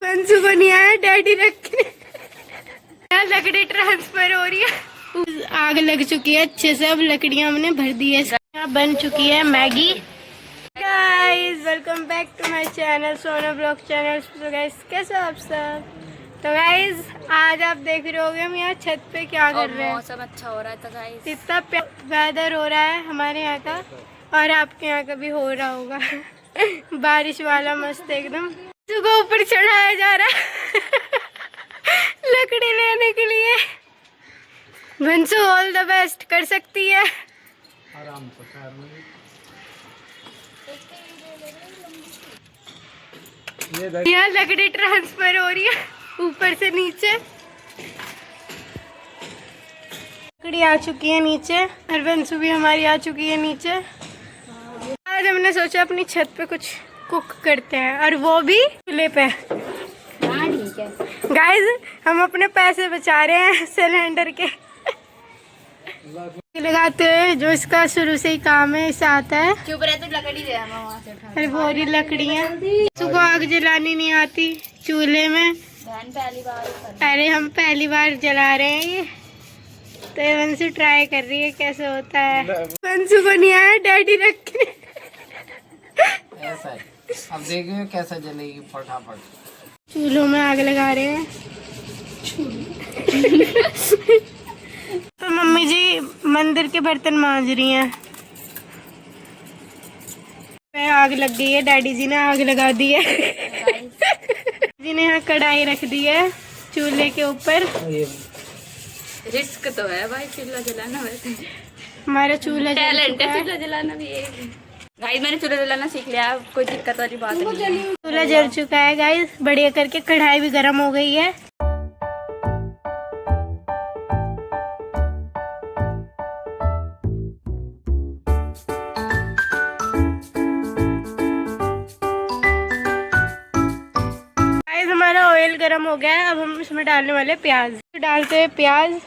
पंसू को नहीं आया, डैडी रखने लकड़ी ट्रांसफर हो रही है। आग लग चुकी है अच्छे से, अब लकड़ियां हमने भर दी है। यहाँ बन चुकी है Maggi. Guys welcome back to my channel Sona blog channel. तो गाइस कैसे हो आप सब? तो गाइस आज आप देख रहे होंगे हम यहाँ छत पे क्या कर रहे हैं। मौसम अच्छा हो रहा है तो गाइस इतना वेदर हो रहा है हमारे यहाँ का, और आपके यहाँ का भी हो रहा होगा बारिश वाला मस्त एकदम। सुबह ऊपर चढ़ाया जा रहा है लकड़ी लेने के लिए। बंसू ऑल द बेस्ट, कर सकती है आराम से। यहाँ लकड़ी ट्रांसफर हो रही है ऊपर से नीचे। लकड़ी आ चुकी है नीचे और बंसू भी हमारी आ चुकी है नीचे। आज हमने सोचा अपनी छत पे कुछ कुक करते हैं, और वो भी चूल्हे पे। गाइस हम अपने पैसे बचा रहे हैं सिलेंडर के लगाते हुए, जो इसका शुरू से ही काम है, इसे आता है। चुप रहे तो लकड़ी दे वहाँ से उठा। अरे बोरी लकड़ियाँ सुबह आग जलानी नहीं आती चूल्हे में। बहन पहली बार अरे हम पहली बार जला रहे हैं ये, तो ये बंसू ट्राई कर रही है कैसे होता है। बंसू को नहीं आया, डैडी रखने ऐसा है। अब देखिए कैसा जलेगी फटाफट। चूल्हों में आग लगा रहे हैं तो मम्मी जी मंदिर के बर्तन मांज रही हैं। आग लग गई है, डैडी जी ने आग लगा दी है जी ने यहाँ कढ़ाई रख दी है चूल्हे के ऊपर। रिस्क तो है भाई चूल्हा जलाना, वैसे हमारा चूल्हा टैलेंट है चूल्हा जलाना भी एक। गाइस मैंने चूल्हा जलाना सीख लिया, अब कोई दिक्कत वाली बात नहीं है। चूल्हा जल चुका है गाइस बढ़िया करके, कढ़ाई भी गर्म हो गई है। गाइस हमारा ऑयल गर्म हो गया है, अब हम इसमें डालने वाले प्याज। डालते हैं प्याज,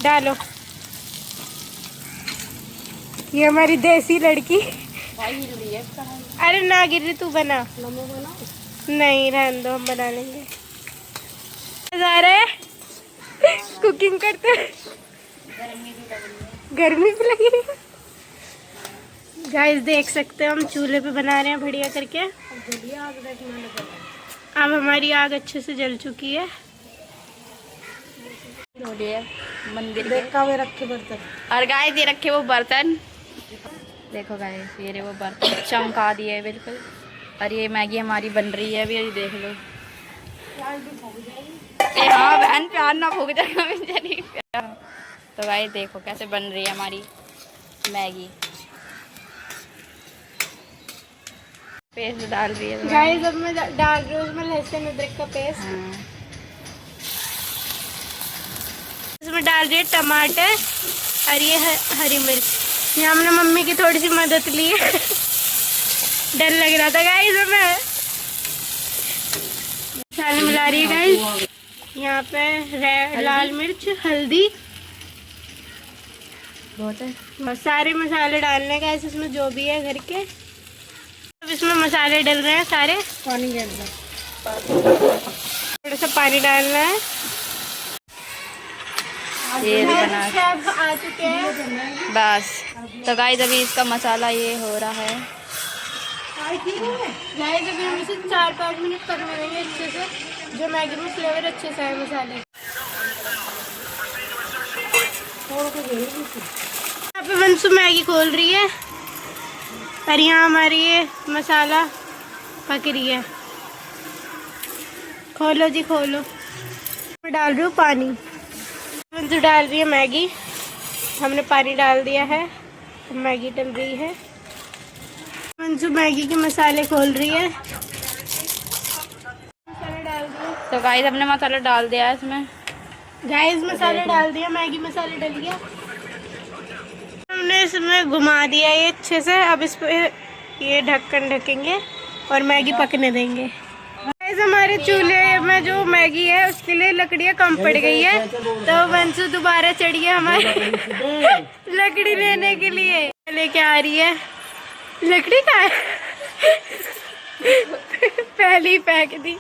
डालो। ये हमारी देसी लड़की। अरे ना गिर, तू बना। नहीं रहने दो, हम बना लेंगे। जा रहे कुकिंग करते, गर्मी भी लगी रही है। गाइस देख सकते हैं हम चूल्हे पे बना रहे हैं बढ़िया करके। अब हमारी आग अच्छे से जल चुकी है। मंदिर के रखे बर्तन, और गाइस ये रखे वो बर्तन देखो गाइस, ये वो बर्तन चमका दिए बिल्कुल। और ये मैगी हमारी बन रही है अभी, ये देख लो। हाँ बहन प्यार ना भूख जाएगा। तो गाइस देखो कैसे बन रही है हमारी मैगी। पेस्ट डाल रही है गाइस अब मैं डाल रही हूँ उसमें लहसुन अदरक का पेस्ट। हाँ। इसमें डाल रही है टमाटर और ये हरी मिर्च। यहाँ हमने मम्मी की थोड़ी सी मदद ली है डर लग रहा था गाइस हमें। मसाले मिला रही है गाइस, यहाँ पे लाल मिर्च, हल्दी, बहुत है। बहुत सारे मसाले डालने गाइस इसमें जो भी है घर के। अब इसमें मसाले डल रहे हैं सारे। पानी डालना, थोड़ा सा पानी डालना है। ये बना आ चुके हैं बस। तो गाइस अभी इसका मसाला ये हो रहा है। गाइस अभी हम इसे 4-5 मिनट पकने देंगे अच्छे से, जो मैगी में फ्लेवर अच्छे से है मसाले। यहाँ पे बंसू मैगी खोल रही है और यहाँ हमारी ये मसाला पक रही है। खोलो जी खोलो। मैं डाल रही हूँ पानी, बंसू डाल रही है मैगी, हमने पानी डाल दिया है। मैगी डल रही है, बंसू मैगी के मसाले खोल रही है। मसाला डाल दिया। तो गाइस हमने मसाला डाल दिया है इसमें। गाइस मसाले डाल दिया, मैगी मसाले डल गया। हमने इसमें घुमा दिया ये अच्छे से। अब इस पे ये ढक्कन ढकेंगे और मैगी पकने देंगे। गाइस हमारे चूल्हे में जो मैगी है उसके लिए लकड़ियाँ कम पड़ गई है, तो बंसू दोबारा चढ़ी है हमारे लकड़ी लेने के लिए। लेके आ रही है। लकड़ी का है पहले ही फेंक दी।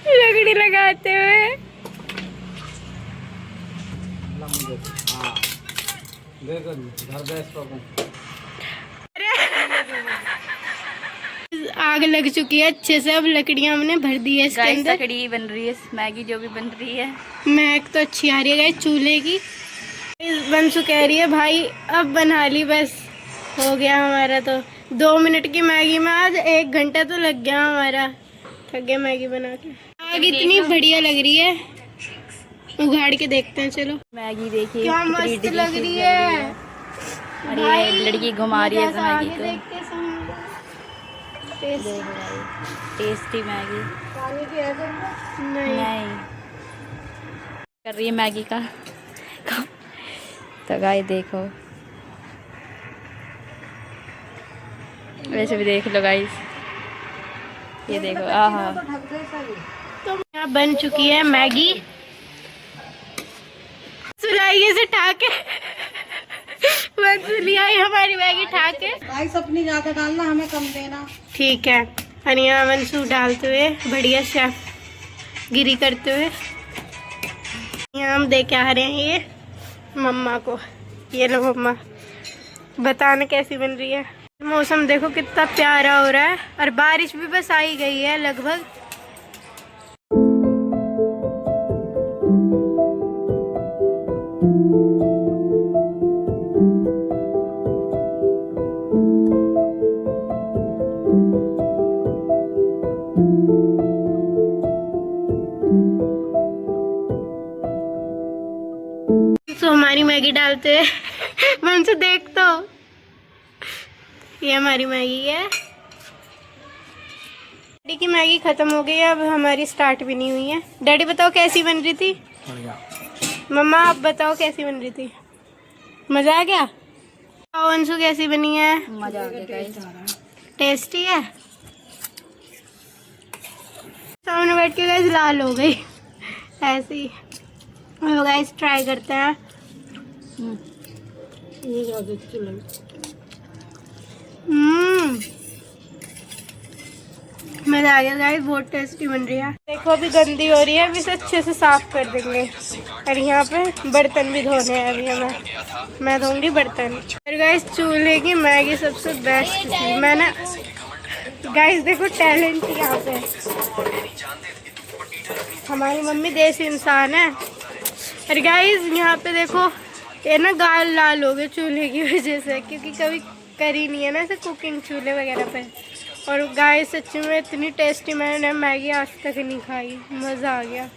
लकड़ी लगाते हुए। हाँ देखो घर बैस पकूं। आग लग चुकी है अच्छे से, अब लकड़ियां हमने भर दी है इसके अंदर। लकड़ी बन रही है, मैगी जो भी बन रही है। महक तो अच्छी आ रही है गाइस चूल्हे की। बंसु कह रही है भाई अब बना ली बस, हो गया हमारा तो 2 मिनट की मैगी में आज 1 घंटा तो लग गया हमारा। थक गया मैगी बना के। आग इतनी बढ़िया लग रही है, उगाड़ के देखते हैं चलो। मैगी देखिए क्या कितनी मस्त delicious लग रही है। अरे भाई, लड़की घुमा रही है इस आगे मैगी को। देखते हैं टेस्टी मैगी नहीं। कर रही है मैगी का। तो गाइस देखो, वैसे भी देख लो गाइस, ये देखो। आहा, तो यहाँ बन चुकी है मैगी। सुलाइए से ठाके आई हमारी मैगी ठाके। राइस अपनी ज्यादा डालना, हमें कम देना। ठीक है। अनिया मंसू डालते हुए बढ़िया शेफ गिरी करते हुए यहाँ हम दे के आ रहे हैं ये मम्मा को। ये लो मम्मा, बताना कैसी बन रही है। मौसम देखो कितना प्यारा हो रहा है और बारिश भी बस आई गई है लगभग। तो हमारी मैगी डालते हैं। मंसू देख तो, ये हमारी मैगी है। डैडी की मैगी खत्म हो गई है, अब हमारी स्टार्ट भी नहीं हुई है। डैडी बताओ कैसी बन रही थी। मम्मा आप बताओ कैसी बन रही थी, मजा आ गया। अंशु कैसी बनी है। मजा आ गया गाइस, टेस्टी है। सामने बैठ के गाइस लाल हो गई ऐसे ही। गाइस ट्राई करते हैं। मजा आ गया गाइस, बहुत टेस्टी बन रही है। देखो अभी गंदी हो रही है, अभी इसे अच्छे से साफ कर देंगे। और यहाँ पे बर्तन भी धोने हैं अभी हमें, मैं धोऊंगी बर्तन। और गाइस चूल्हे की मैगी सबसे बेस्ट थी। मैंने गाइस देखो टैलेंट यहाँ पे, हमारी मम्मी देसी इंसान है। और गाइस यहाँ पे देखो ये ना गाल लाल हो गए चूल्हे की वजह से, क्योंकि कभी करी नहीं है ना ऐसे कुकिंग चूल्हे वगैरह पे। और गाइस सच्ची में इतनी टेस्टी मैंने मैगी आज तक नहीं खाई, मज़ा आ गया।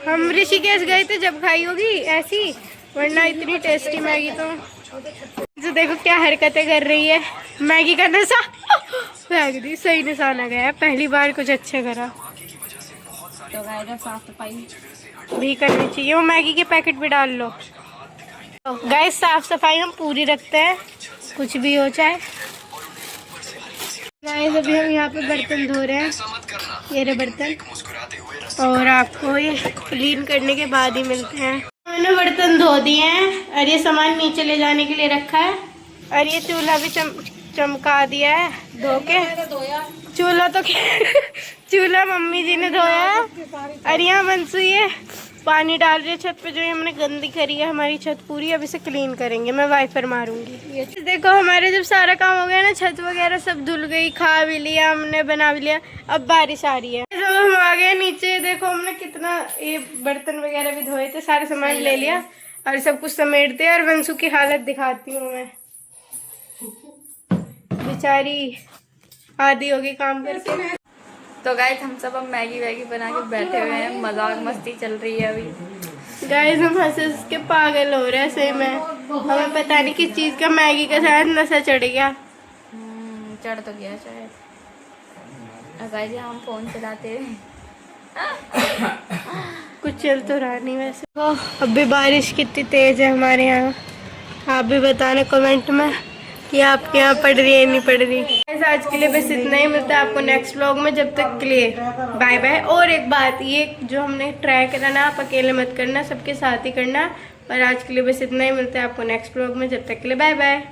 हम ऋषिकेश गए थे जब खाई होगी ऐसी, वरना इतनी टेस्टी मैगी तो देखो क्या हरकतें कर रही है। मैगी का नशा फेंक दी, सही निशाना गया, पहली बार कुछ अच्छे करा। तो गाइस साफ सफाई भी करनी चाहिए, वो मैगी के पैकेट भी डाल लो। तो गाइस साफ सफाई हम पूरी रखते हैं, कुछ भी हो जाए। गाइस अभी हम यहाँ पे बर्तन धो रहे हैं, ये रहे बर्तन। और आपको ये क्लीन करने के बाद ही मिलते हैं। मैंने बर्तन धो दिए हैं और ये सामान नीचे ले जाने के लिए रखा है। और ये चूल्हा भी चमका दिया है धो के। चूल्हा तो चूल्हा मम्मी जी ने धोया है। और यहाँ मंसू ये पानी डाल रही है छत पे, जो ये हमने गंदी करी है हमारी छत पूरी। अब इसे क्लीन करेंगे, मैं वाइपर मारूंगी। ये देखो हमारे जब सारा काम हो गया ना, छत वगैरह सब धुल गई, खा भी लिया हमने, बना भी लिया। अब बारिश आ रही है, जब हम आ गए नीचे देखो हमने कितना ये बर्तन वगैरह भी धोए थे, सारे सामान ले लिया और सब कुछ समेट दिया। और वंशु की हालत दिखाती हूँ मैं, बेचारी आधी होगी काम करके। तो गाइस हम सब अब मैगी वैगी बना के बैठे हुए हैं, मजाक मस्ती चल रही है अभी। गाइस हम हंस के पागल हो रहे हैं सही में, हमें पता नहीं किस चीज़ का मैगी का शायद नशा चढ़ गया। चढ़ तो गया शायद। और गाइस हम फोन चलाते हैं, कुछ चल तो रहा नहीं वैसे। अब भी बारिश कितनी तेज है हमारे यहाँ, आप भी बताना कमेंट में कि आपके यहाँ पड़ रही है नहीं पड़ रही। आज के लिए बस इतना ही, मिलता है आपको नेक्स्ट व्लॉग में। जब तक के लिए बाय बाय। और एक बात, ये जो हमने ट्राई करा ना, आप अकेले मत करना, सबके साथ ही करना। और आज के लिए बस इतना ही, मिलता है आपको नेक्स्ट व्लॉग में। जब तक के लिए बाय बाय।